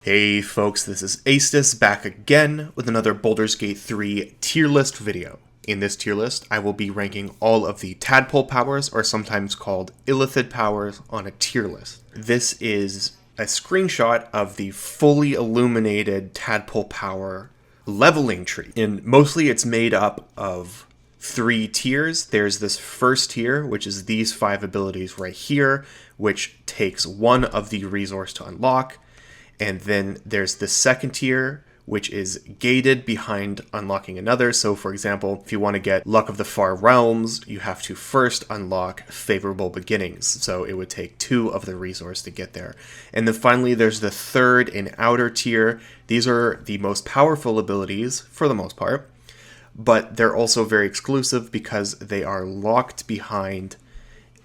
Hey folks, this is Astis back again with another Baldur's Gate 3 tier list video. In this tier list, I will be ranking all of the Tadpole powers, or sometimes called Illithid powers, on a tier list. This is a screenshot of the fully illuminated Tadpole power leveling tree. And mostly it's made up of 3 tiers. There's this first tier, which is these 5 abilities right here, which takes 1 of the resource to unlock. And then there's the second tier, which is gated behind unlocking another. So for example, if you want to get Luck of the Far Realms, you have to first unlock Favorable Beginnings. So it would take 2 of the resource to get there. And then finally, there's the third and outer tier. These are the most powerful abilities for the most part, but they're also very exclusive because they are locked behind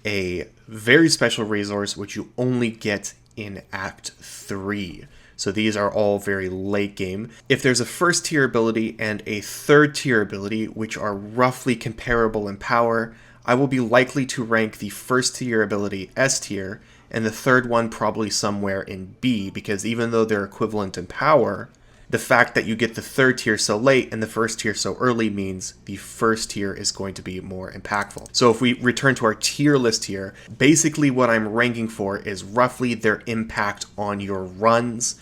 a very special resource, which you only get in Act 3. So these are all very late game. If there's a first tier ability and a third tier ability, which are roughly comparable in power, I will be likely to rank the first tier ability S tier, and the third one probably somewhere in B, because even though they're equivalent in power, the fact that you get the third tier so late and the first tier so early means the first tier is going to be more impactful. So if we return to our tier list here, basically what I'm ranking for is roughly their impact on your runs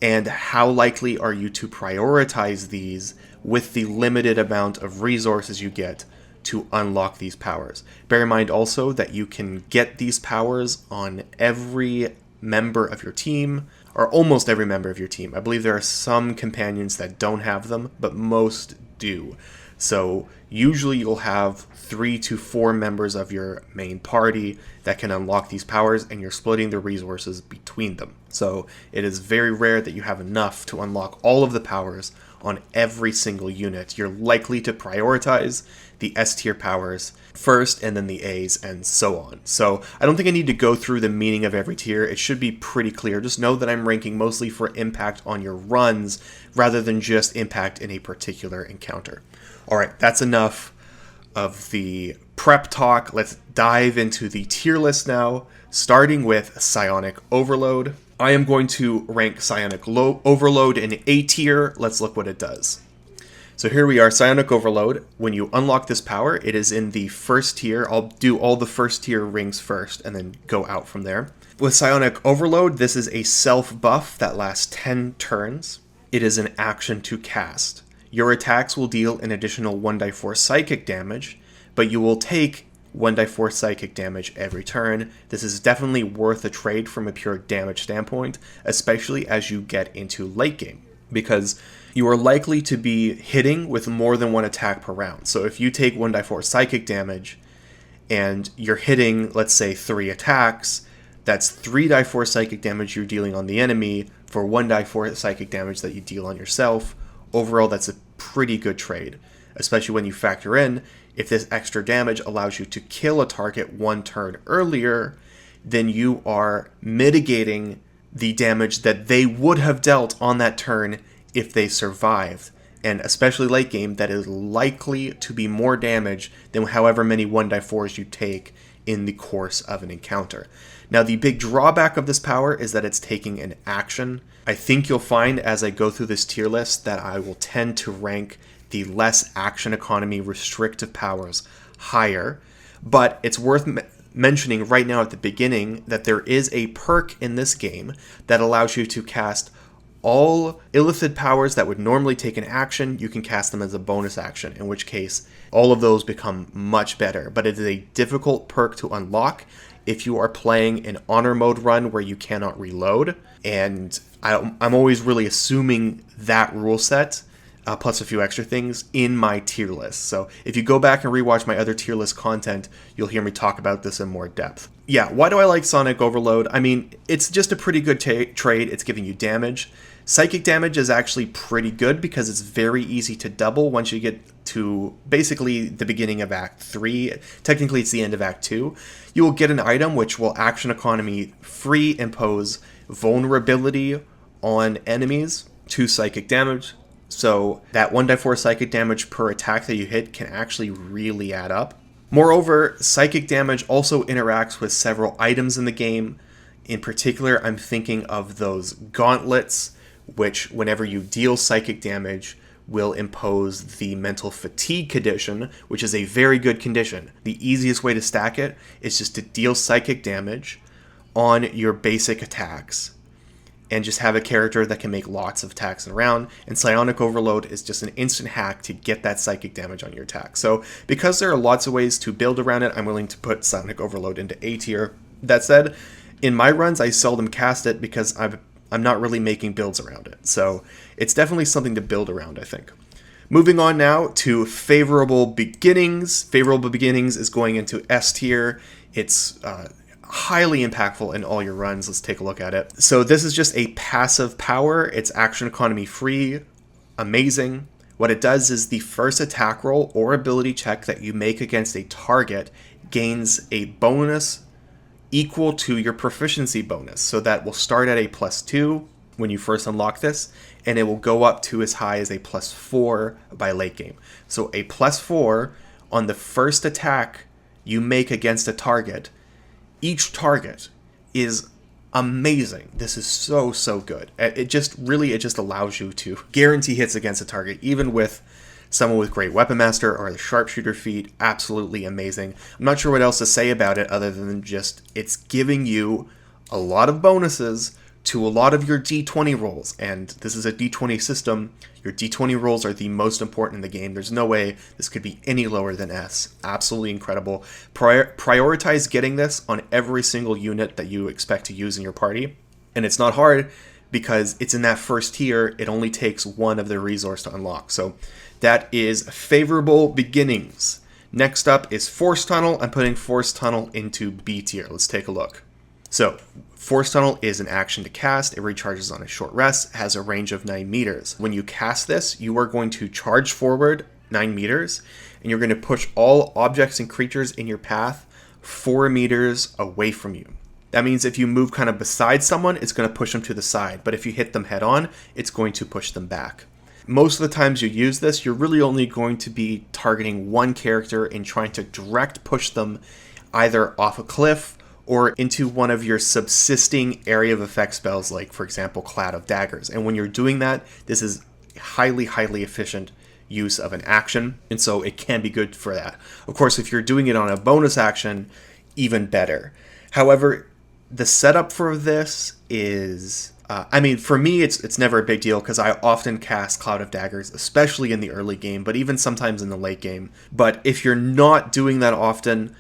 and how likely are you to prioritize these with the limited amount of resources you get to unlock these powers. Bear in mind also that you can get these powers on every member of your team, or almost every member of your team. I believe there are some companions that don't have them, but most do. So usually you'll have 3 to 4 members of your main party that can unlock these powers, and you're splitting the resources between them. So it is very rare that you have enough to unlock all of the powers on every single unit. You're likely to prioritize the S tier powers first, and then the A's, and so on. So I don't think I need to go through the meaning of every tier. It should be pretty clear. Just know that I'm ranking mostly for impact on your runs rather than just impact in a particular encounter. Alright, that's enough of the prep talk. Let's dive into the tier list now, starting with Psionic Overload. I am going to rank Psionic Overload in A tier. Let's look what it does. So here we are, Psionic Overload. When you unlock this power, it is in the first tier. I'll do all the first tier rings first and then go out from there. With Psionic Overload, this is a self buff that lasts 10 turns. It is an action to cast. Your attacks will deal an additional 1d4 psychic damage, but you will take 1d4 psychic damage every turn. This is definitely worth a trade from a pure damage standpoint, especially as you get into late game, because you are likely to be hitting with more than 1 attack per round. So if you take 1d4 psychic damage and you're hitting, let's say, 3 attacks, that's 3d4 psychic damage you're dealing on the enemy for 1d4 psychic damage that you deal on yourself. Overall, that's a pretty good trade, especially when you factor in if this extra damage allows you to kill a target 1 turn earlier, then you are mitigating the damage that they would have dealt on that turn if they survived. And especially late game, that is likely to be more damage than however many 1d4s you take in the course of an encounter. Now, the big drawback of this power is that it's taking an action. I think you'll find as I go through this tier list that I will tend to rank the less action economy restrictive powers higher, but it's worth mentioning right now at the beginning that there is a perk in this game that allows you to cast all Illithid powers that would normally take an action. You can cast them as a bonus action, in which case all of those become much better, but it is a difficult perk to unlock if you are playing an honor mode run where you cannot reload, and I'm always really assuming that rule set, plus a few extra things, in my tier list. So if you go back and rewatch my other tier list content, you'll hear me talk about this in more depth. Yeah, why do I like Psionic Overload? I mean, it's just a pretty good trade. It's giving you damage. Psychic damage is actually pretty good because it's very easy to double once you get to basically the beginning of Act 3. Technically, it's the end of Act 2. You will get an item which will action economy free impose vulnerability on enemies to psychic damage. So that 1d4 psychic damage per attack that you hit can actually really add up. Moreover, psychic damage also interacts with several items in the game, In particular, I'm thinking of those gauntlets, which whenever you deal psychic damage, will impose the mental fatigue condition, which is a very good condition. The easiest way to stack it is just to deal psychic damage on your basic attacks and just have a character that can make lots of attacks in a round, and Psionic Overload is just an instant hack to get that psychic damage on your attack. So because there are lots of ways to build around it, I'm willing to put Psionic Overload into A tier. That said, in my runs I seldom cast it because I'm not really making builds around it. So it's definitely something to build around, I think. Moving on now to Favorable Beginnings. Favorable Beginnings is going into S tier. It's highly impactful in all your runs. Let's take a look at it. So this is just a passive power. It's action economy free. Amazing. What it does is the first attack roll or ability check that you make against a target gains a bonus equal to your proficiency bonus. So that will start at a +2 when you first unlock this, and it will go up to as high as a +4 by late game. So a +4 on the first attack you make against a target. Each target is amazing. This is so good. It just allows you to guarantee hits against a target, even with someone with great weapon master or the sharpshooter feat. Absolutely amazing. I'm not sure what else to say about it other than just it's giving you a lot of bonuses to a lot of your D20 rolls, and this is a D20 system. Your D20 rolls are the most important in the game. There's no way this could be any lower than S. Absolutely incredible. Prioritize getting this on every single unit that you expect to use in your party, and it's not hard because it's in that first tier. It only takes one of the resource to unlock. So that is Favorable Beginnings. Next up is Force Tunnel. I'm putting Force Tunnel into B tier. Let's take a look. So, Force Tunnel is an action to cast. It recharges on a short rest, has a range of 9 meters. When you cast this, you are going to charge forward 9 meters, and you're going to push all objects and creatures in your path 4 meters away from you. That means if you move kind of beside someone, it's going to push them to the side, but if you hit them head on, it's going to push them back. Most of the times you use this, you're really only going to be targeting one character and trying to direct push them either off a cliff or into one of your subsisting area of effect spells, like, for example, Cloud of Daggers. And when you're doing that, this is highly efficient use of an action, and so it can be good for that. Of course, if you're doing it on a bonus action, even better. However, the setup for this is... for me, it's never a big deal because I often cast Cloud of Daggers, especially in the early game, but even sometimes in the late game. But if you're not doing that often,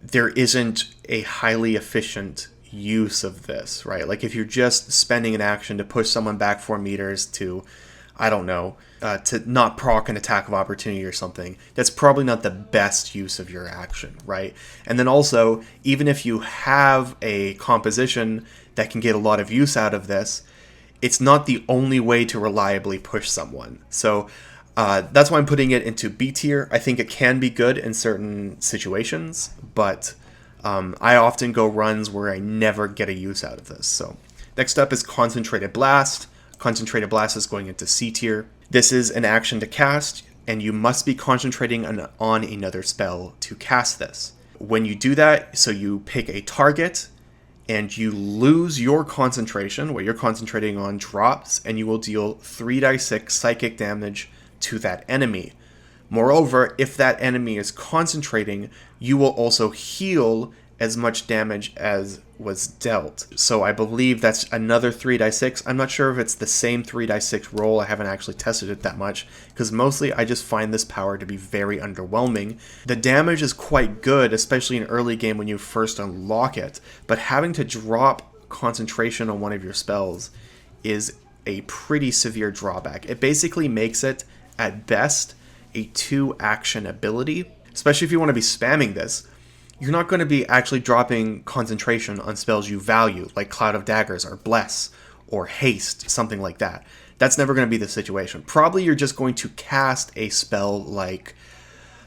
there isn't a highly efficient use of this, right? Like if you're just spending an action to push someone back 4 meters to, I don't know, to not proc an attack of opportunity or something, that's probably not the best use of your action, right? And then also, even if you have a composition that can get a lot of use out of this, it's not the only way to reliably push someone. So that's why I'm putting it into B tier. I think it can be good in certain situations, but I often go runs where I never get a use out of this. So next up is Concentrated Blast. Concentrated Blast is going into C tier. This is an action to cast, and you must be concentrating on another spell to cast this. When you do that, so you pick a target, and you lose your concentration. What you're concentrating on drops, and you will deal 3d6 psychic damage to that enemy. Moreover, if that enemy is concentrating, you will also heal as much damage as was dealt. So I believe that's another 3d6. I'm not sure if it's the same 3d6 roll. I haven't actually tested it that much, because mostly I just find this power to be very underwhelming. The damage is quite good, especially in early game when you first unlock it, but having to drop concentration on one of your spells is a pretty severe drawback. It basically makes it, at best, a 2-action ability. Especially if you want to be spamming this, you're not going to be actually dropping concentration on spells you value, like Cloud of Daggers or Bless or Haste, something like that. That's never going to be the situation. Probably you're just going to cast a spell like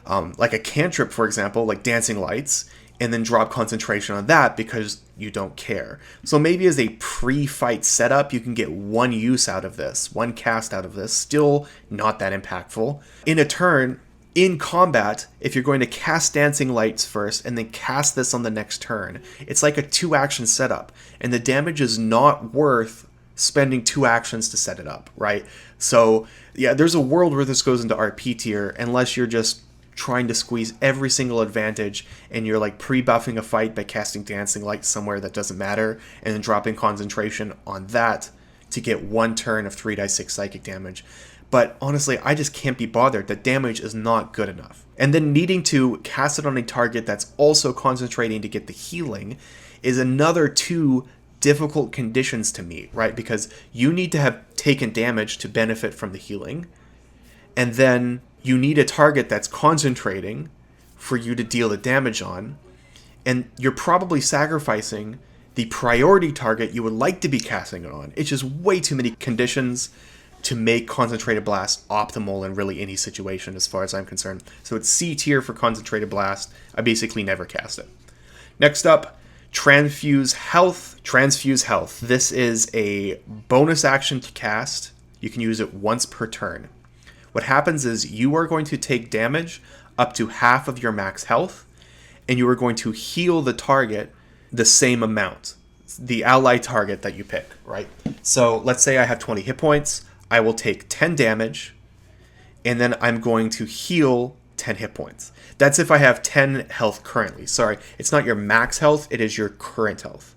a cantrip, for example, like Dancing Lights, and then drop concentration on that because you don't care. So maybe as a pre-fight setup, you can get one use out of this, one cast out of this, still not that impactful. In a turn, In combat, if you're going to cast Dancing Lights first and then cast this on the next turn, it's like a 2-action setup, and the damage is not worth spending 2 actions to set it up, right? So yeah, there's a world where this goes into RP tier unless you're just trying to squeeze every single advantage and you're like pre-buffing a fight by casting Dancing Lights somewhere that doesn't matter and then dropping concentration on that to get 1 turn of 3d6 psychic damage. But honestly, I just can't be bothered. The damage is not good enough. And then needing to cast it on a target that's also concentrating to get the healing is another 2 difficult conditions to meet, right? Because you need to have taken damage to benefit from the healing. And then you need a target that's concentrating for you to deal the damage on. And you're probably sacrificing the priority target you would like to be casting it on. It's just way too many conditions to make Concentrated Blast optimal in really any situation as far as I'm concerned. So it's C tier for Concentrated Blast. I basically never cast it. Next up, Transfuse Health. Transfuse Health. This is a bonus action to cast. You can use it once per turn. What happens is you are going to take damage up to half of your max health, and you are going to heal the target the same amount, the ally target that you pick, right? So let's say I have 20 hit points. I will take 10 damage, and then I'm going to heal 10 hit points. That's if I have 10 health currently. Sorry, it's not your max health, it is your current health.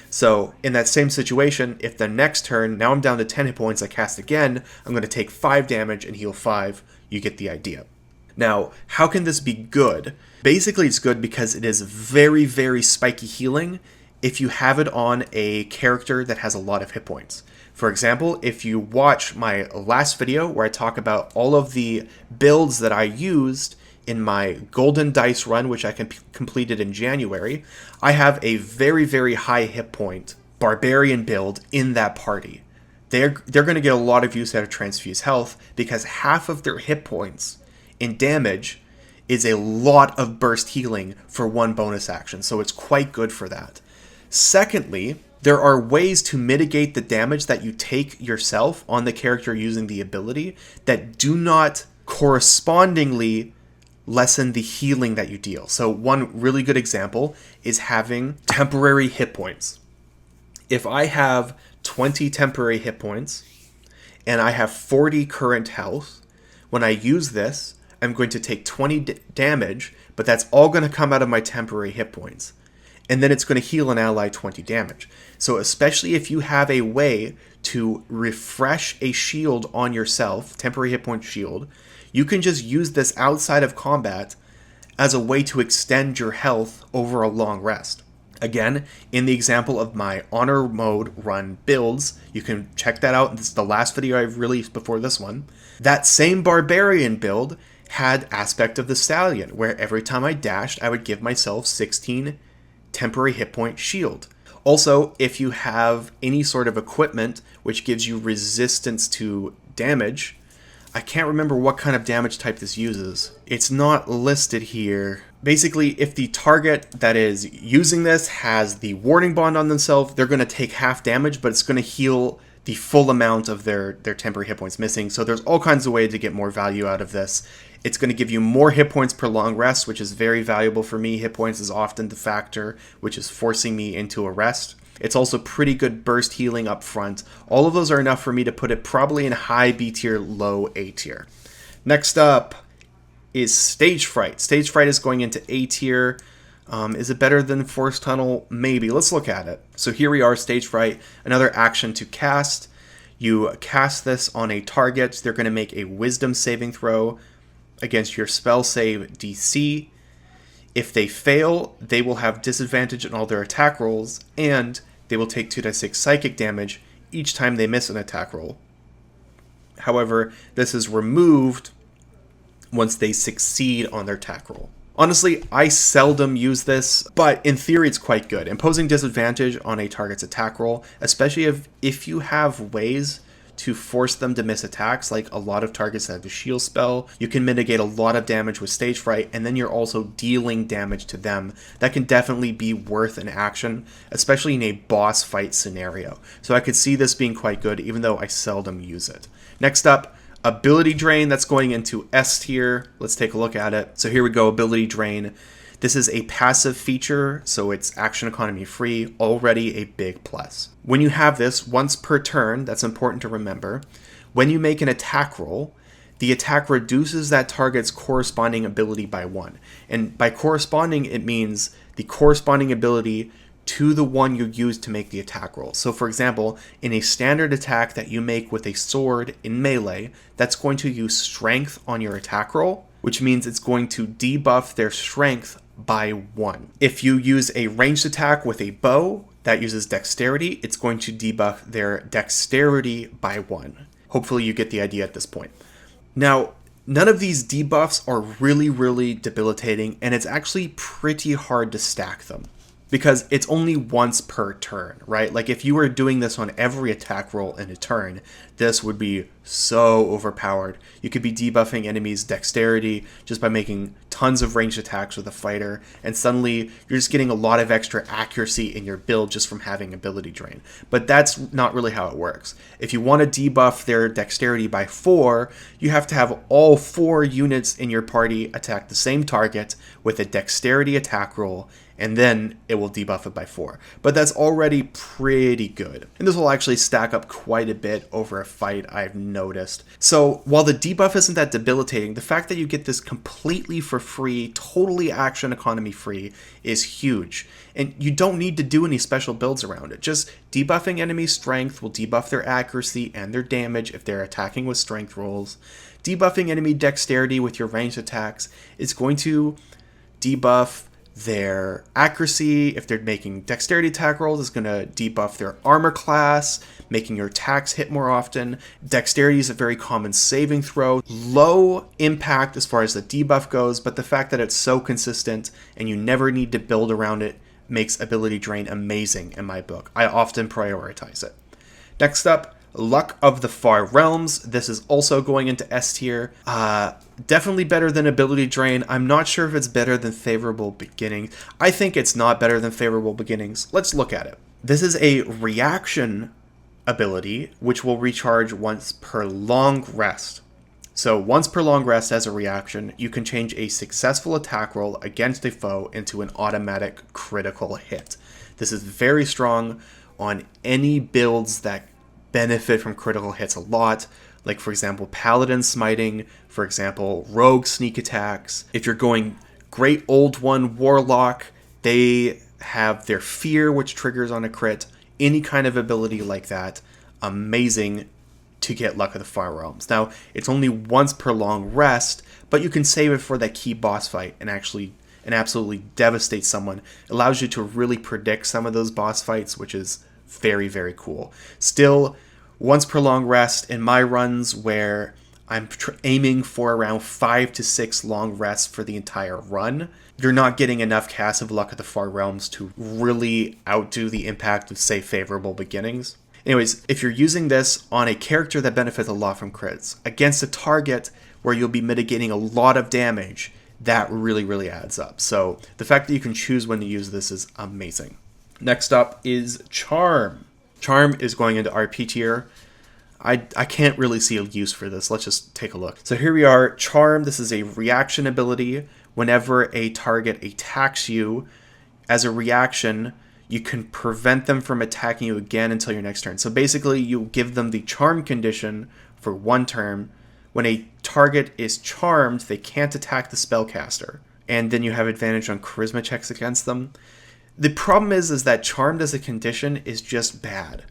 So in that same situation, if the next turn, now I'm down to 10 hit points, I cast again, I'm going to take 5 damage and heal 5. You get the idea. Now, how can this be good? Basically, it's good because it is very, very spiky healing if you have it on a character that has a lot of hit points. For example, if you watch my last video where I talk about all of the builds that I used in my Golden Dice run, which I completed in January, I have a very, very high hit point Barbarian build in that party. They're going to get a lot of use out of Transfuse Health because half of their hit points in damage is a lot of burst healing for 1 bonus action, so it's quite good for that. Secondly, there are ways to mitigate the damage that you take yourself on the character using the ability that do not correspondingly lessen the healing that you deal. So one really good example is having temporary hit points. If I have 20 temporary hit points and I have 40 current health, when I use this, I'm going to take 20 damage, but that's all going to come out of my temporary hit points. And then it's going to heal an ally 20 damage. So especially if you have a way to refresh a shield on yourself, temporary hit point shield, you can just use this outside of combat as a way to extend your health over a long rest. Again, in the example of my honor mode run builds, you can check that out. This is the last video I've released before this one. That same barbarian build had Aspect of the Stallion, where every time I dashed, I would give myself 16 temporary hit point shield. Also, if you have any sort of equipment which gives you resistance to damage, I can't remember what kind of damage type this uses. It's not listed here. Basically, if the target that is using this has the warding bond on themselves, they're going to take half damage, but it's going to heal the full amount of their temporary hit points missing. So there's all kinds of ways to get more value out of this. It's going to give you more hit points per long rest, which is very valuable for me. Hit points is often the factor which is forcing me into a rest. It's also pretty good burst healing up front. All of those are enough for me to put it probably in high B tier, low A tier. Next up is Stage Fright. Stage Fright is going into A tier. Is it better than Force Tunnel? Maybe. Let's look at it. So here we are, Stage Fright, another action to cast. You cast this on a target. They're going to make a Wisdom saving throw against your spell save DC. If they fail, they will have disadvantage in all their attack rolls, and they will take 2d6 psychic damage each time they miss an attack roll. However, this is removed once they succeed on their attack roll. Honestly, I seldom use this, but in theory it's quite good. Imposing disadvantage on a target's attack roll, especially if you have ways to force them to miss attacks, like a lot of targets that have a shield spell, you can mitigate a lot of damage with Stage Fright, and then you're also dealing damage to them. That can definitely be worth an action, especially in a boss fight scenario. So I could see this being quite good, even though I seldom use it. Next up, Ability Drain, that's going into S tier. Let's take a look at it. So here we go, Ability Drain. This is a passive feature, so it's action economy free, already a big plus. When you have this once per turn, that's important to remember, when you make an attack roll, the attack reduces that target's corresponding ability by 1. And by corresponding, it means the corresponding ability to the one you use to make the attack roll. So for example, in a standard attack that you make with a sword in melee, that's going to use strength on your attack roll, which means it's going to debuff their strength by 1. If you use a ranged attack with a bow that uses dexterity, it's going to debuff their dexterity by 1. Hopefully you get the idea at this point. Now, none of these debuffs are really debilitating, and it's actually pretty hard to stack them because it's only once per turn, right? Like if you were doing this on every attack roll in a turn, this would be so overpowered. You could be debuffing enemies' dexterity just by making tons of ranged attacks with a fighter, and suddenly you're just getting a lot of extra accuracy in your build just from having ability drain. But that's not really how it works. If you want to debuff their dexterity by 4, you have to have all 4 units in your party attack the same target with a dexterity attack roll, and then it will debuff it by 4. But that's already pretty good. And this will actually stack up quite a bit over a fight, I've noticed. So while the debuff isn't that debilitating, the fact that you get this completely for free, totally action economy free, is huge. And you don't need to do any special builds around it. Just debuffing enemy strength will debuff their accuracy and their damage if they're attacking with strength rolls. Debuffing enemy dexterity with your ranged attacks is going to debuff their accuracy. If they're making dexterity attack rolls, it's going to debuff their armor class, making your attacks hit more often. Dexterity is a very common saving throw. Low impact as far as the debuff goes, but the fact that it's so consistent and you never need to build around it makes ability drain amazing in my book. I often prioritize it. Next up, Luck of the Far Realms. This is also going into S tier. Definitely better than Ability Drain. I'm not sure if it's better than Favorable Beginnings. I think it's not better than Favorable Beginnings. Let's look at it. This is a reaction ability, which will recharge once per long rest. So once per long rest as a reaction, you can change a successful attack roll against a foe into an automatic critical hit. This is very strong on any builds that benefit from critical hits a lot, like for example Paladin Smiting, for example Rogue Sneak Attacks. If you're going Great Old One Warlock, they have their Fear, which triggers on a crit. Any kind of ability like that, amazing to get Luck of the Far Realms. Now, it's only once per long rest, but you can save it for that key boss fight and absolutely devastate someone. It allows you to really predict some of those boss fights, which is very cool. Still, once per long rest in my runs where I'm aiming for around 5 to 6 long rests for the entire run, you're not getting enough casts of Luck of the Far Realms to really outdo the impact of, say, Favorable Beginnings. Anyways, if you're using this on a character that benefits a lot from crits, against a target where you'll be mitigating a lot of damage, that really adds up. So the fact that you can choose when to use this is amazing. Next up is Charm. Charm is going into RP tier. I can't really see a use for this. Let's just take a look. So here we are. Charm, this is a reaction ability. Whenever a target attacks you, as a reaction, you can prevent them from attacking you again until your next turn. So basically, you give them the charm condition for 1 turn. When a target is charmed, they can't attack the spellcaster. And then you have advantage on charisma checks against them. The problem is that charmed as a condition is just bad.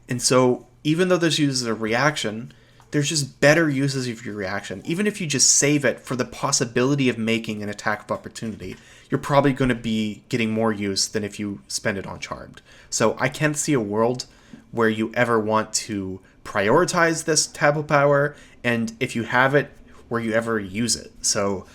And so even though this uses a reaction, there's just better uses of your reaction. Even if you just save it for the possibility of making an attack of opportunity, you're probably going to be getting more use than if you spend it on charmed. So I can't see a world where you ever want to prioritize this Tadpole power, and if you have it, where you ever use it. So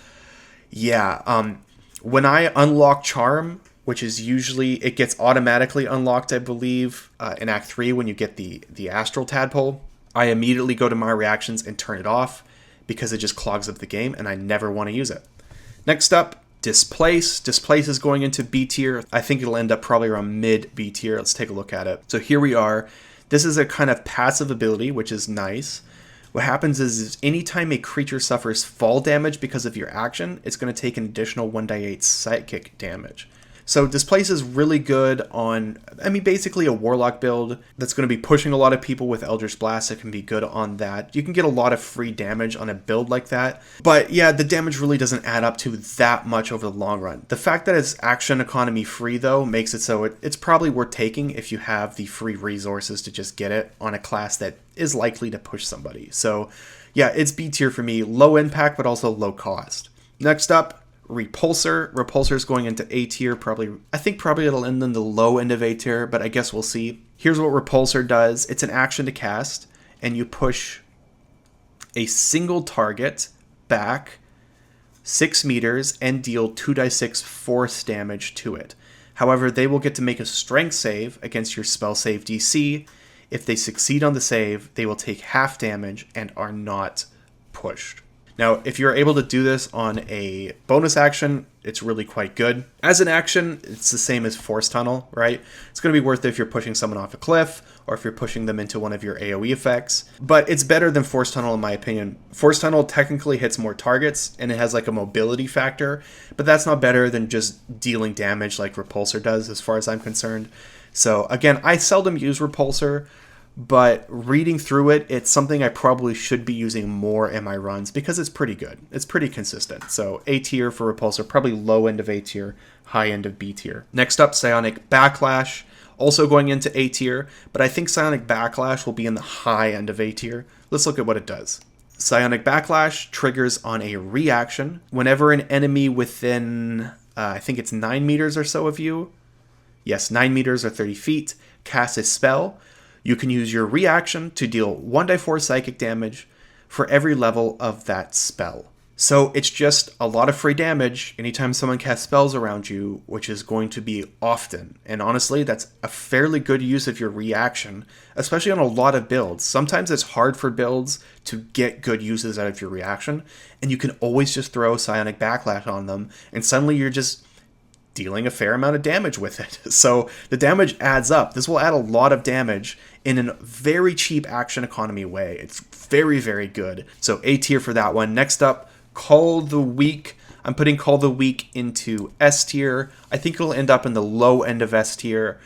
yeah, when I unlock Charm, which is usually, it gets automatically unlocked, I believe, in Act 3 when you get the Astral Tadpole, I immediately go to my reactions and turn it off because it just clogs up the game and I never want to use it. Next up, Displace. Displace is going into B tier. I think it'll end up probably around mid B tier. Let's take a look at it. So here we are. This is a kind of passive ability, which is nice. What happens is anytime a creature suffers fall damage because of your action, it's going to take an additional 1d8 psychic damage. So Displace is really good on, basically a Warlock build that's going to be pushing a lot of people with Eldritch Blast. It can be good on that. You can get a lot of free damage on a build like that. But yeah, the damage really doesn't add up to that much over the long run. The fact that it's action economy free, though, makes it so it's probably worth taking if you have the free resources to just get it on a class that is likely to push somebody. So yeah, it's B tier for me. Low impact, but also low cost. Next up, Repulsor. Repulsor is going into A tier, probably. I think probably it'll end in the low end of A tier, but I guess we'll see. Here's what Repulsor does. It's an action to cast, and you push a single target back 6 meters and deal 2d6 force damage to it. However, they will get to make a strength save against your spell save DC. If they succeed on the save, they will take half damage and are not pushed. Now, if you're able to do this on a bonus action, it's really quite good. As an action, it's the same as Force Tunnel, right? It's going to be worth it if you're pushing someone off a cliff, or if you're pushing them into one of your AoE effects. But it's better than Force Tunnel in my opinion. Force Tunnel technically hits more targets, and it has like a mobility factor, but that's not better than just dealing damage like Repulsor does, as far as I'm concerned. So again, I seldom use Repulsor, but reading through it, it's something I probably should be using more in my runs because it's pretty good. It's pretty consistent. So A tier for Repulsor, probably low end of A tier, high end of B tier. Next up, Psionic Backlash, also going into A tier, but I think Psionic Backlash will be in the high end of A tier. Let's look at what it does. Psionic Backlash triggers on a reaction whenever an enemy within, I think it's 9 meters or so of you, yes, 9 meters or 30 feet, casts a spell. You can use your reaction to deal 1d4 psychic damage for every level of that spell. So it's just a lot of free damage anytime someone casts spells around you, which is going to be often. And honestly, that's a fairly good use of your reaction, especially on a lot of builds. Sometimes it's hard for builds to get good uses out of your reaction, and you can always just throw Psionic Backlash on them, and suddenly you're just dealing a fair amount of damage with it. So the damage adds up. This will add a lot of damage in a very cheap action economy way. It's very, very good. So A tier for that one. Next up, Cull the Weak. I'm putting Cull the Weak into S tier. I think it'll end up in the low end of S tier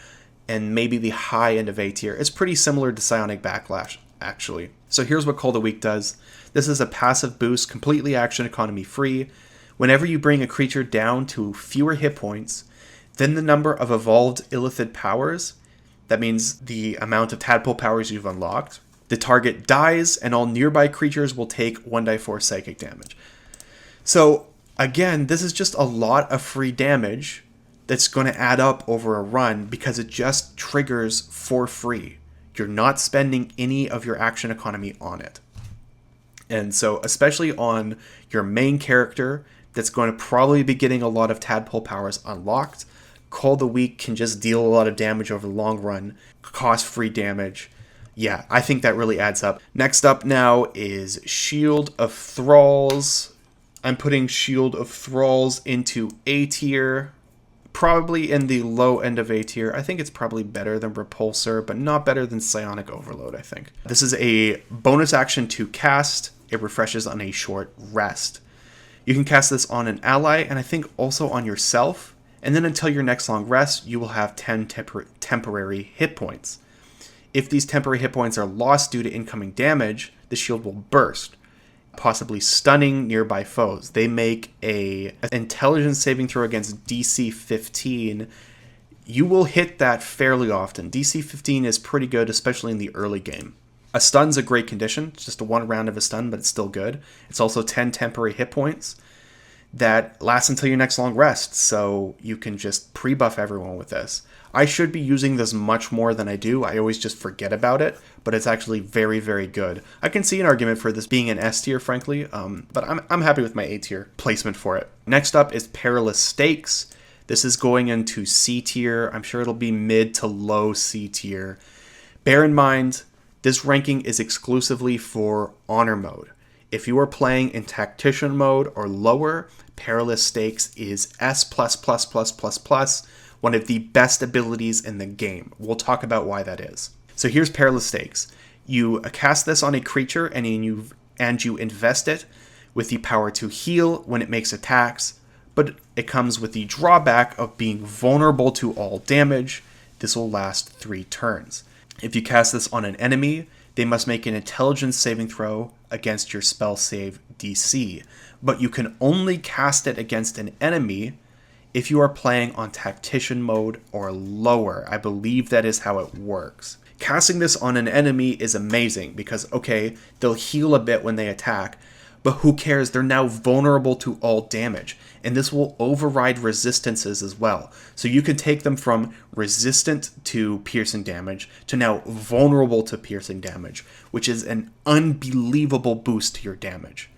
and maybe the high end of A tier. It's pretty similar to Psionic Backlash, actually. So here's what Cull the Weak does. This is a passive boost, completely action economy free. Whenever you bring a creature down to fewer hit points than the number of evolved Illithid powers, that means the amount of Tadpole powers you've unlocked, the target dies and all nearby creatures will take 1d4 psychic damage. So again, this is just a lot of free damage that's going to add up over a run because it just triggers for free. You're not spending any of your action economy on it. And so especially on your main character that's going to probably be getting a lot of Tadpole powers unlocked, Cull the Weak can just deal a lot of damage over the long run, cost-free damage. Yeah, I think that really adds up. Next up now is Shield of Thralls. I'm putting Shield of Thralls into A tier, probably in the low end of A tier. I think it's probably better than Repulsor, but not better than Psionic Overload, I think. This is a bonus action to cast. It refreshes on a short rest. You can cast this on an ally, and I think also on yourself, and then until your next long rest, you will have 10 temporary hit points. If these temporary hit points are lost due to incoming damage, the shield will burst, possibly stunning nearby foes. They make an intelligence saving throw against DC 15. You will hit that fairly often. DC 15 is pretty good, especially in the early game. A stun's a great condition. It's just a one round of a stun, but it's still good. It's also 10 temporary hit points that last until your next long rest, so you can just pre-buff everyone with this. I should be using this much more than I do. I always just forget about it, but it's actually very, very good. I can see an argument for this being an S tier, frankly, but I'm happy with my A tier placement for it. Next up is Perilous Stakes. This is going into C tier. I'm sure it'll be mid to low C tier. Bear in mind, this ranking is exclusively for Honor mode. If you are playing in Tactician mode or lower, Perilous Stakes is S+++++, one of the best abilities in the game. We'll talk about why that is. So here's Perilous Stakes. You cast this on a creature and you invest it with the power to heal when it makes attacks, but it comes with the drawback of being vulnerable to all damage. This will last 3 turns. If you cast this on an enemy, they must make an intelligence saving throw against your spell save DC, but you can only cast it against an enemy if you are playing on Tactician mode or lower. I believe that is how it works. Casting this on an enemy is amazing because, okay, they'll heal a bit when they attack, but who cares? They're now vulnerable to all damage, and this will override resistances as well. So you can take them from resistant to piercing damage to now vulnerable to piercing damage, which is an unbelievable boost to your damage.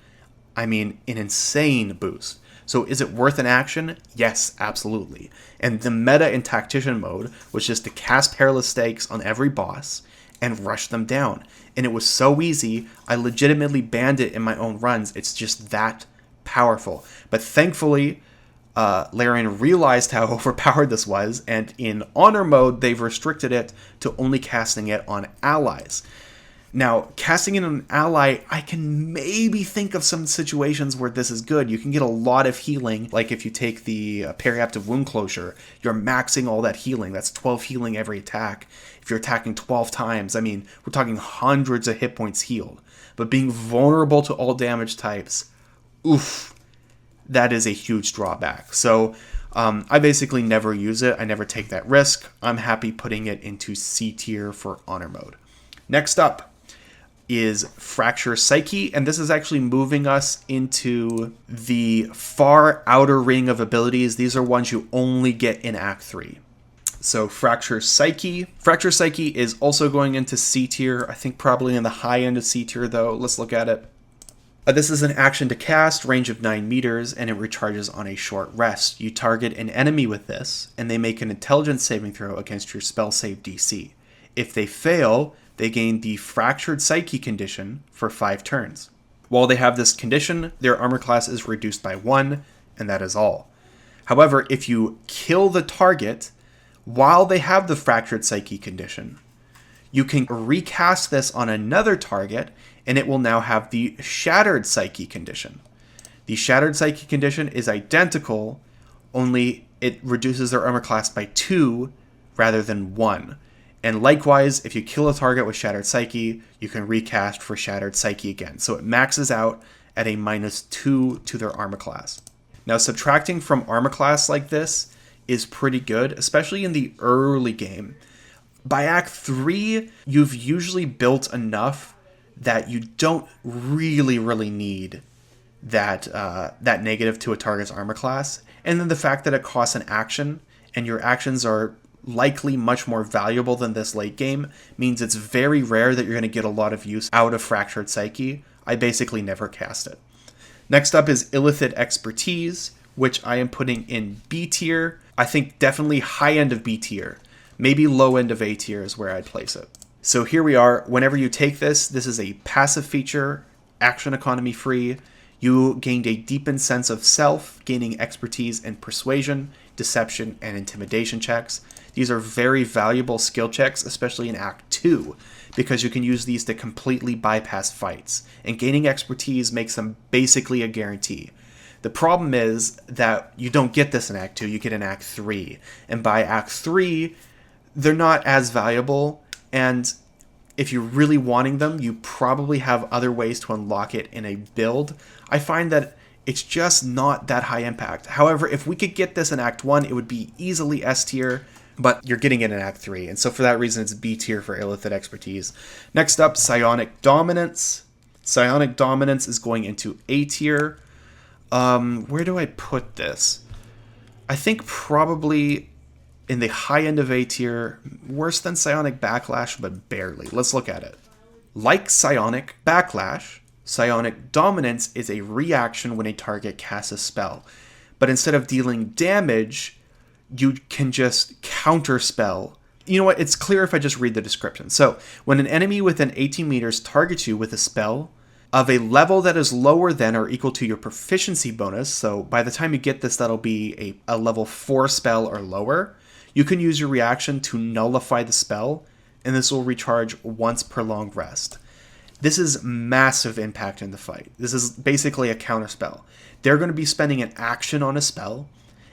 I mean, an insane boost. So is it worth an action? Yes, absolutely. And the meta in Tactician mode was just to cast Perilous Stakes on every boss and rush them down. And it was so easy, I legitimately banned it in my own runs. It's just that powerful. But thankfully, Larian realized how overpowered this was, and in Honor mode, they've restricted it to only casting it on allies. Now, casting it on an ally, I can maybe think of some situations where this is good. You can get a lot of healing, like if you take the Periaptive Wound Closure, you're maxing all that healing. That's 12 healing every attack. If you're attacking 12 times, I mean, we're talking hundreds of hit points healed. But being vulnerable to all damage types, oof, that is a huge drawback. So I basically never use it. I never take that risk. I'm happy putting it into C tier for Honor mode. Next up is Fracture Psyche, and this is actually moving us into the far outer ring of abilities. These are ones you only get in Act 3. So Fracture Psyche. Fracture Psyche is also going into C tier. I think probably in the high end of C tier though. Let's look at it. This is an action to cast, range of 9 meters, and it recharges on a short rest. You target an enemy with this, and they make an intelligence saving throw against your spell save DC. If they fail, they gain the Fractured Psyche condition for 5 turns. While they have this condition, their armor class is reduced by 1, and that is all. However, if you kill the target while they have the Fractured Psyche condition, you can recast this on another target, and it will now have the Shattered Psyche condition. The Shattered Psyche condition is identical, only it reduces their armor class by 2 rather than 1. And likewise, if you kill a target with Shattered Psyche, you can recast for Shattered Psyche again. So it maxes out at a -2 to their armor class. Now, subtracting from armor class like this is pretty good, especially in the early game. By Act 3, you've usually built enough that you don't really need that negative to a target's armor class. And then the fact that it costs an action, and your actions are likely much more valuable than this late game, means it's very rare that you're going to get a lot of use out of Fractured Psyche. I basically never cast it. Next up is Illithid Expertise, which I am putting in B tier. I think definitely high end of B tier. Maybe low end of A tier is where I'd place it. So here we are. Whenever you take this, this is a passive feature, action economy free. You gained a deepened sense of self, gaining expertise in persuasion, deception, and intimidation checks. These are very valuable skill checks, especially in Act 2, because you can use these to completely bypass fights, and gaining expertise makes them basically a guarantee. The problem is that you don't get this in Act 2, you get in Act 3, and by Act 3, they're not as valuable, and if you're really wanting them, you probably have other ways to unlock it in a build. I find that it's just not that high impact. However, if we could get this in Act 1, it would be easily S tier, but you're getting it in Act 3, and so for that reason, it's B tier for Illithid Expertise. Next up, Psionic Dominance. Psionic Dominance is going into A tier. Where do I put this? I think probably in the high end of A tier, worse than Psionic Backlash, but barely. Let's look at it. Like Psionic Backlash, Psionic Dominance is a reaction when a target casts a spell. But instead of dealing damage, you can just counterspell. You know what? It's clear if I just read the description. So, when an enemy within 18 meters targets you with a spell of a level that is lower than or equal to your proficiency bonus, so by the time you get this, that'll be a level 4 spell or lower, you can use your reaction to nullify the spell, and this will recharge once per long rest. This is massive impact in the fight. This is basically a counter spell. They're going to be spending an action on a spell,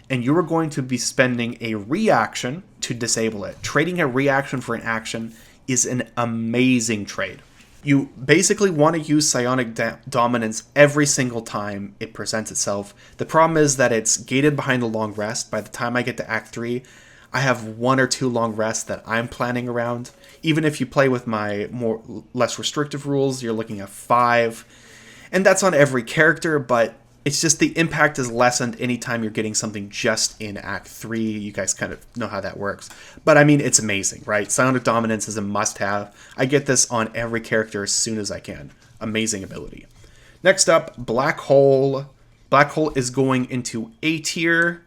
and you are going to be spending a reaction to disable it. Trading a reaction for an action is an amazing trade. You basically want to use Psionic Dominance every single time it presents itself. The problem is that it's gated behind a long rest. By the time I get to Act 3, I have 1 or 2 long rests that I'm planning around. Even if you play with my less restrictive rules, you're looking at 5. And that's on every character, but it's just the impact is lessened anytime you're getting something just in Act 3. You guys kind of know how that works. But I mean, it's amazing, right? Psionic Dominance is a must-have. I get this on every character as soon as I can. Amazing ability. Next up, Black Hole. Black Hole is going into A tier.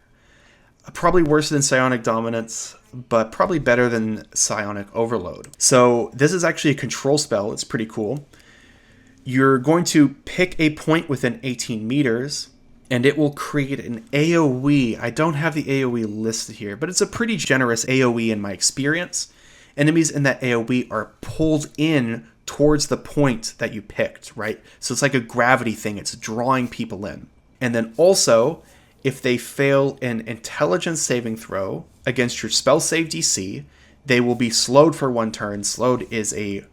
Probably worse than Psionic Dominance, but probably better than Psionic Overload. So this is actually a control spell. It's pretty cool. You're going to pick a point within 18 meters, and it will create an AoE. I don't have the AoE listed here, but it's a pretty generous AoE in my experience. Enemies in that AoE are pulled in towards the point that you picked, right? So it's like a gravity thing. It's drawing people in. And then also, if they fail an intelligence saving throw against your spell save DC, they will be slowed for 1 turn. Slowed is a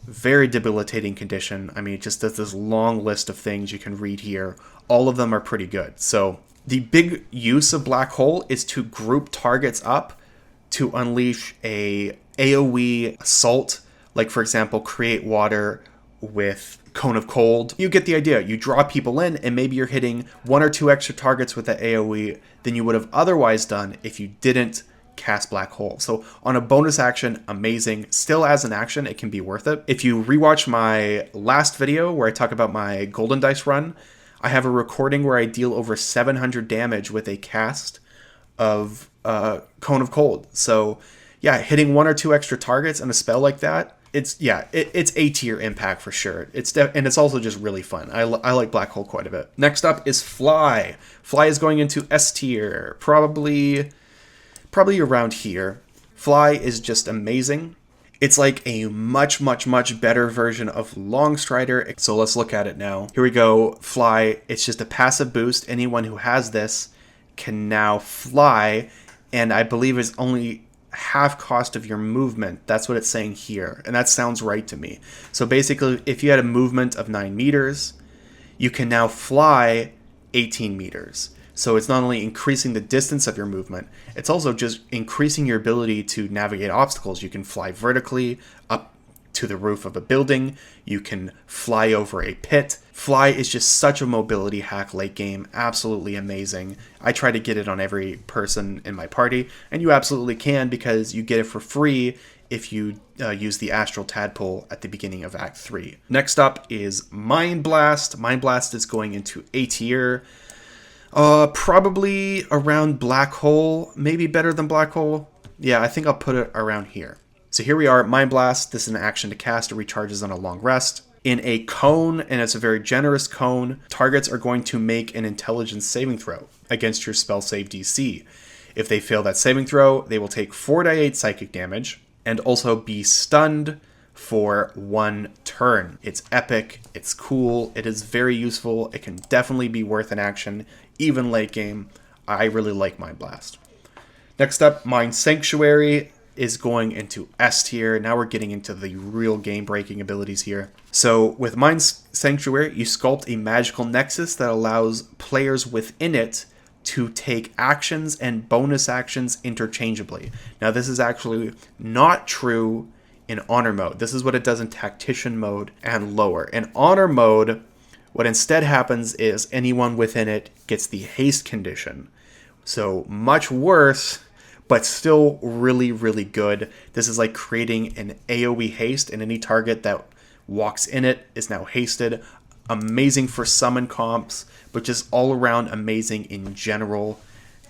very debilitating condition. I mean, it just does this long list of things you can read here. All of them are pretty good. So the big use of Black Hole is to group targets up to unleash a AoE assault. Like, for example, create water with Cone of Cold. You get the idea. You draw people in, and maybe you're hitting 1 or 2 extra targets with that AoE than you would have otherwise done if you didn't cast Black Hole. So on a bonus action, amazing. Still as an action, it can be worth it. If you rewatch my last video where I talk about my Golden Dice run, I have a recording where I deal over 700 damage with a cast of Cone of Cold. So yeah, hitting 1 or 2 extra targets and a spell like that, it's A tier impact for sure. And it's also just really fun. I like Black Hole quite a bit. Next up is Fly. Fly is going into S tier, probably around here. Fly is just amazing. It's like a much better version of Longstrider. So let's look at it now. Here we go. Fly. It's just a passive boost. Anyone who has this can now fly, and I believe it's only half cost of your movement. That's what it's saying here, and that sounds right to me. So basically, if you had a movement of 9 meters, you can now fly 18 meters. So it's not only increasing the distance of your movement, it's also just increasing your ability to navigate obstacles. You can fly vertically up to the roof of a building. You can fly over a pit. Fly is just such a mobility hack late game. Absolutely amazing. I try to get it on every person in my party, and you absolutely can because you get it for free if you use the Astral Tadpole at the beginning of Act 3. Next up is Mind Blast. Mind Blast is going into A tier. Probably around Black Hole, maybe better than Black Hole. Yeah, I think I'll put it around here. So here we are, Mind Blast. This is an action to cast. It recharges on a long rest. In a cone, and it's a very generous cone, targets are going to make an intelligence saving throw against your spell save DC. If they fail that saving throw, they will take 4d8 psychic damage and also be stunned for 1 turn. It's epic, it's cool, it is very useful, it can definitely be worth an action, even late game. I really like Mind Blast. Next up, Mind Sanctuary is going into S tier. Now we're getting into the real game-breaking abilities here. So with Mind Sanctuary, you sculpt a magical nexus that allows players within it to take actions and bonus actions interchangeably. Now this is actually not true in Honor mode. This is what it does in Tactician mode and lower. In Honor mode, what instead happens is anyone within it gets the haste condition. So much worse, but still really good. This is like creating an AoE haste, and any target that walks in it is now hasted. Amazing for summon comps, but just all around amazing in general.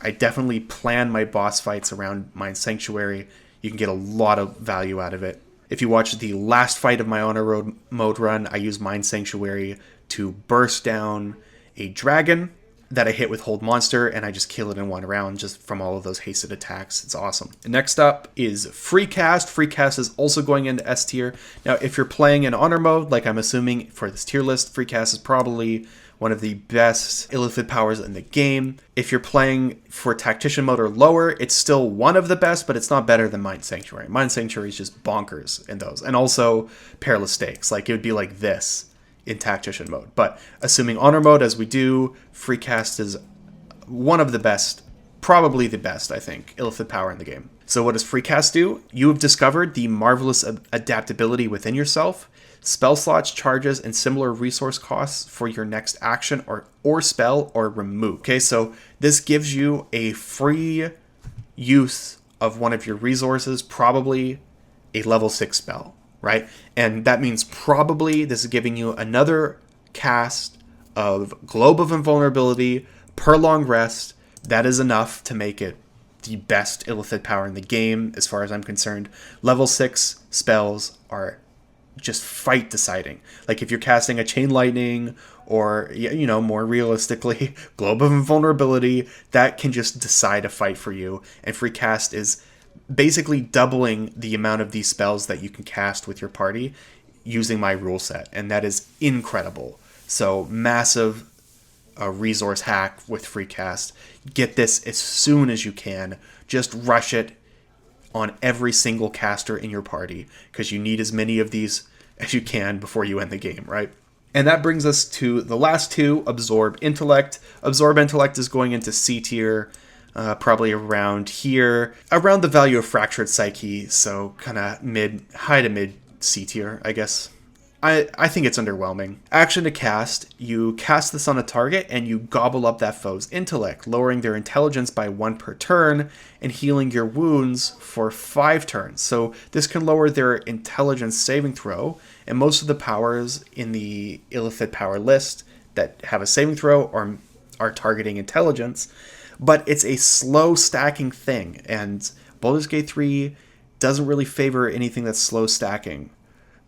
I definitely plan my boss fights around Mind Sanctuary. You can get a lot of value out of it. If you watch the last fight of my Honor mode run, I use Mind Sanctuary to burst down a dragon. that I hit with Hold Monster, and I just kill it in one round just from all of those hasted attacks. It's awesome. Next up is Free Cast. Free Cast is also going into S tier. Now, if you're playing in Honor mode, like I'm assuming for this tier list, Free Cast is probably one of the best Illithid powers in the game. If you're playing for Tactician mode or lower, it's still one of the best, but it's not better than Mind Sanctuary. Mind Sanctuary is just bonkers in those. And also Perilous Stakes. Like, it would be like this in Tactician mode. But assuming Honor mode, as we do, Free Cast is one of the best, probably the best, I think, Illithid power in the game. So what does Free Cast do? You have discovered the marvelous adaptability within yourself. Spell slots, charges, and similar resource costs for your next action or spell are removed. Okay, so this gives you a free use of one of your resources, probably a level 6 spell, right? And that means probably this is giving you another cast of Globe of Invulnerability per long rest. That is enough to make it the best Illithid power in the game, as far as I'm concerned. Level 6 spells are just fight deciding. Like if you're casting a Chain Lightning or, you know, more realistically, Globe of Invulnerability, that can just decide a fight for you. And Free Cast is basically doubling the amount of these spells that you can cast with your party using my rule set. And that is incredible. So massive resource hack with Free Cast. Get this as soon as you can. Just rush it on every single caster in your party, because you need as many of these as you can before you end the game, right? And that brings us to the last two, Absorb Intellect. Absorb Intellect is going into C tier, probably around here, around the value of Fractured Psyche, so kind of high to mid C tier, I guess. I think it's underwhelming. Action to cast. You cast this on a target and you gobble up that foe's intellect, lowering their intelligence by 1 per turn and healing your wounds for 5 turns. So this can lower their intelligence saving throw, and most of the powers in the Illithid power list that have a saving throw are targeting intelligence, but it's a slow stacking thing, and Baldur's Gate 3 doesn't really favor anything that's slow stacking,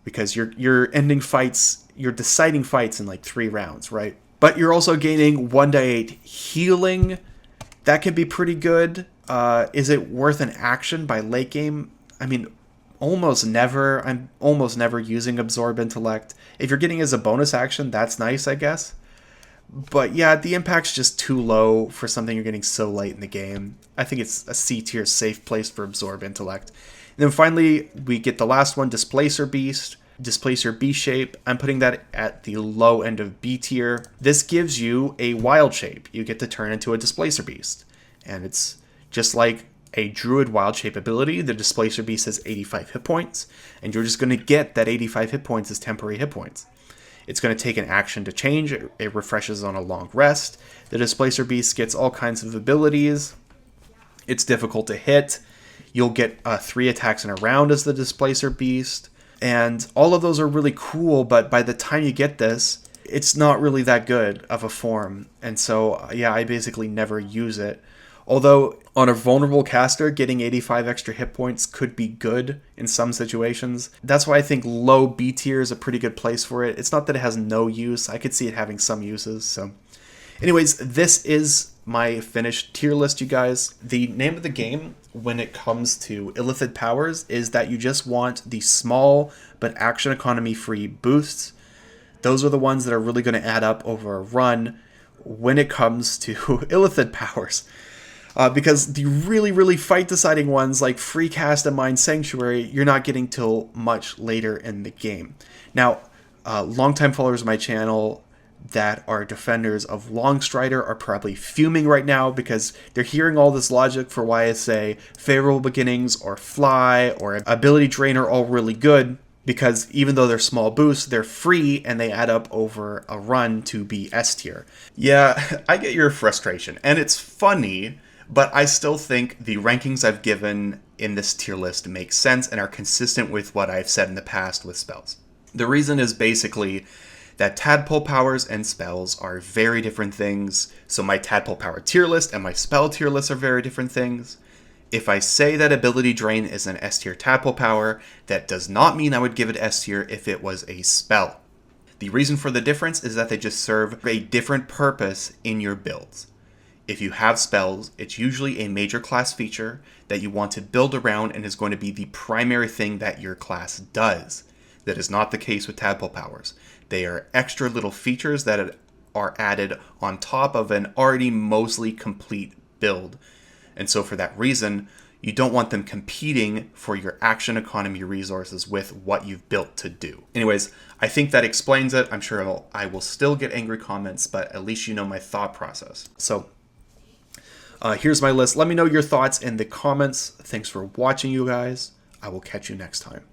because you're ending fights, you're deciding fights in like 3 rounds, right? But you're also gaining 1d8 healing. That can be pretty good. Is it worth an action by late game? I mean, almost never. I'm almost never using Absorb Intellect. If you're getting it as a bonus action, that's nice, I guess. But yeah, the impact's just too low for something you're getting so late in the game. I think it's a C tier safe place for Absorb Intellect. And then finally, we get the last one, Displacer Beast. Displacer B-Shape. I'm putting that at the low end of B tier. This gives you a wild shape. You get to turn into a Displacer Beast. And it's just like a Druid wild shape ability. The Displacer Beast has 85 hit points, and you're just going to get that 85 hit points as temporary hit points. It's going to take an action to change. It refreshes on a long rest. The Displacer Beast gets all kinds of abilities. It's difficult to hit. You'll get 3 attacks in a round as the Displacer Beast. And all of those are really cool, but by the time you get this, it's not really that good of a form. And so, yeah, I basically never use it. Although, on a vulnerable caster, getting 85 extra hit points could be good in some situations. That's why I think low B tier is a pretty good place for it. It's not that it has no use. I could see it having some uses. So, anyways, this is my finished tier list, you guys. The name of the game when it comes to Illithid powers is that you just want the small but action economy free boosts. Those are the ones that are really going to add up over a run when it comes to Illithid powers. Because the really, really fight-deciding ones like Free Cast and Mind Sanctuary, you're not getting till much later in the game. Now, longtime followers of my channel that are defenders of Longstrider are probably fuming right now because they're hearing all this logic for why I say Favorable Beginnings or Fly or Ability Drain are all really good, because even though they're small boosts, they're free and they add up over a run to be S tier. Yeah, I get your frustration, and it's funny, but I still think the rankings I've given in this tier list make sense and are consistent with what I've said in the past with spells. The reason is basically that Tadpole powers and spells are very different things. So my Tadpole power tier list and my spell tier list are very different things. If I say that Ability Drain is an S tier Tadpole power, that does not mean I would give it S tier if it was a spell. The reason for the difference is that they just serve a different purpose in your builds. If you have spells, it's usually a major class feature that you want to build around and is going to be the primary thing that your class does. That is not the case with Tadpole powers. They are extra little features that are added on top of an already mostly complete build. And so for that reason, you don't want them competing for your action economy resources with what you've built to do. Anyways, I think that explains it. I'm sure I will still get angry comments, but at least you know my thought process. So here's my list. Let me know your thoughts in the comments. Thanks for watching, you guys. I will catch you next time.